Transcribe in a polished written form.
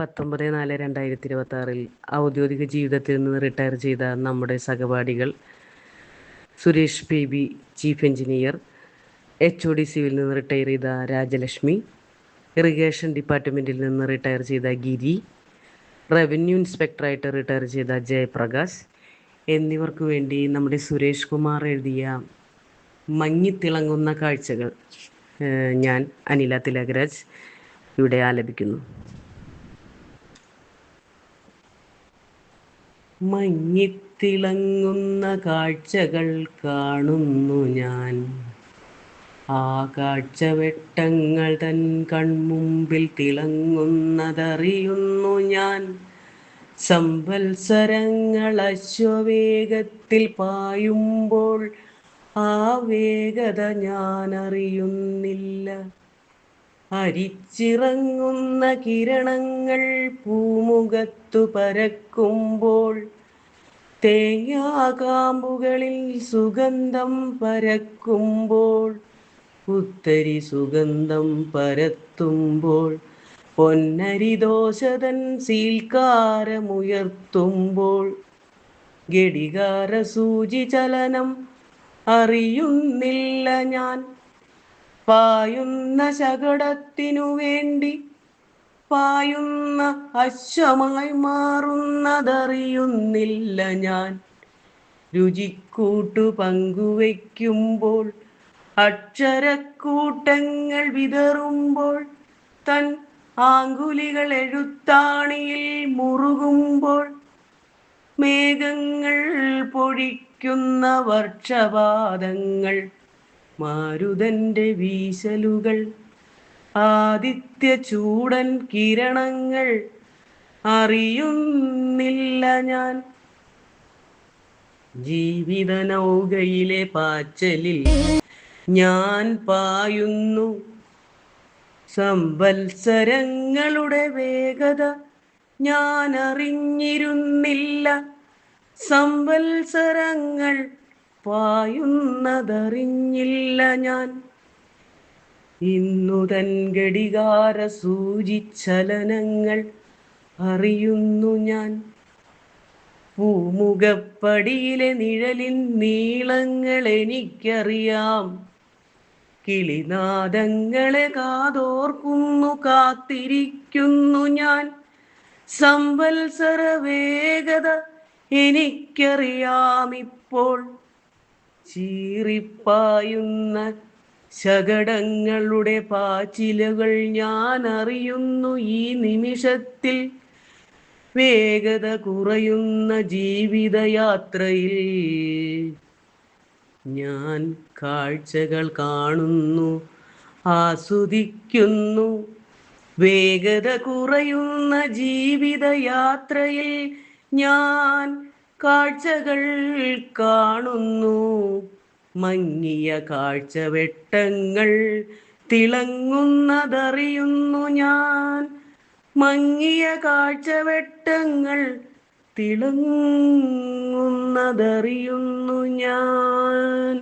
19/4/2026 ഔദ്യോഗിക ജീവിതത്തിൽ നിന്ന് റിട്ടയർ ചെയ്ത നമ്മുടെ സഹപാഠികൾ Suresh Baby chief engineer, HOD civil നിന്ന് റിട്ടയർ ചെയ്ത രാജലക്ഷ്മി, ഇറിഗേഷൻ ഡിപ്പാർട്ട്മെൻറ്റിൽ നിന്ന് റിട്ടയർ ചെയ്ത ഗിരി, റവന്യൂ ഇൻസ്പെക്ടറായിട്ട് റിട്ടയർ ചെയ്ത ജയപ്രകാശ് എന്നിവർക്ക് വേണ്ടി നമ്മുടെ സുരേഷ് കുമാർ എഴുതിയ മങ്ങിത്തിളങ്ങുന്ന കാഴ്ചകൾ ഞാൻ അനില തിലകരാജ് ഇവിടെ ആലപിക്കുന്നു. മങ്ങിത്തിളങ്ങുന്ന കാഴ്ചകൾ കാണുന്നു ഞാൻ, ആ കാഴ്ചവെട്ടങ്ങൾ തൻ കൺമുമ്പിൽ തിളങ്ങുന്നതറിയുന്നു ഞാൻ. സംവത്സരങ്ങൾ അശ്വവേഗത്തിൽ പായുമ്പോൾ ആ വേഗത ഞാൻ അറിയുന്നില്ല. അരിച്ചിറങ്ങുന്ന കിരണങ്ങൾ പൂമുഖത്തു പരക്കുമ്പോൾ തേങ്ങാകാമ്പുകളിൽ സുഗന്ധം പരക്കുമ്പോൾ പുത്തരി സുഗന്ധം പരത്തുമ്പോൾ പൊന്നരിദോശതൻ സീൽക്കാരമുയർത്തുമ്പോൾ ഘടികാര സൂചി ചലനം അറിയുന്നില്ല ഞാൻ. പായുന്ന ശകടത്തിനു വേണ്ടി പായുന്ന അശ്വമായി മാറുന്നതറിയുന്നില്ല ഞാൻ. രുചിക്കൂട്ടു പങ്കുവയ്ക്കുമ്പോൾ അക്ഷരക്കൂട്ടങ്ങൾ വിതറുമ്പോൾ തൻ ആങ്കുലികൾ എഴുത്താണിയിൽ മുറുകുമ്പോൾ മേഘങ്ങൾ പൊഴിക്കുന്ന വർഷപാതങ്ങൾ മാരുതൻ്റെ വീശലുകൾ ആദിത്യ ചൂടൻ കിരണങ്ങൾ അറിയുന്നില്ല ഞാൻ. ജീവിത നൗകയിലെ പാച്ചലിൽ ഞാൻ പായുന്നു, സംവത്സരങ്ങളുടെ വേഗത ഞാൻ അറിഞ്ഞിരുന്നില്ല. സംവത്സരങ്ങൾ പായുന്നതറിഞ്ഞില്ല ഞാൻ. ഇന്നു തൻ ഘടികാര സൂചിച്ചലനങ്ങൾ അറിയുന്നു ഞാൻ. പൂമുഖപ്പടിയിലെ നിഴലിൻ നീളങ്ങൾ എനിക്കറിയാം. കിളിനാദങ്ങളെ കാതോർക്കുന്നു, കാത്തിരിക്കുന്നു ഞാൻ. സംവത്സര വേഗത എനിക്കറിയാമിപ്പോൾ. ചീറിപ്പായുന്ന ശകടങ്ങളുടെ പാച്ചിലുകൾ ഞാൻ അറിയുന്നു ഈ നിമിഷത്തിൽ. വേഗത കുറയുന്ന ജീവിതയാത്രയിൽ ഞാൻ കാഴ്ചകൾ കാണുന്നു, ആസ്വദിക്കുന്നു. വേഗത കുറയുന്ന ജീവിതയാത്രയിൽ ഞാൻ കാഴ്ചകൾ കാണുന്നു. മങ്ങിയ കാഴ്ചവെട്ടങ്ങൾ തിളങ്ങുന്നതറിയുന്നു ഞാൻ. മങ്ങിയ കാഴ്ചവെട്ടങ്ങൾ തിളങ്ങുന്നതറിയുന്നു ഞാൻ.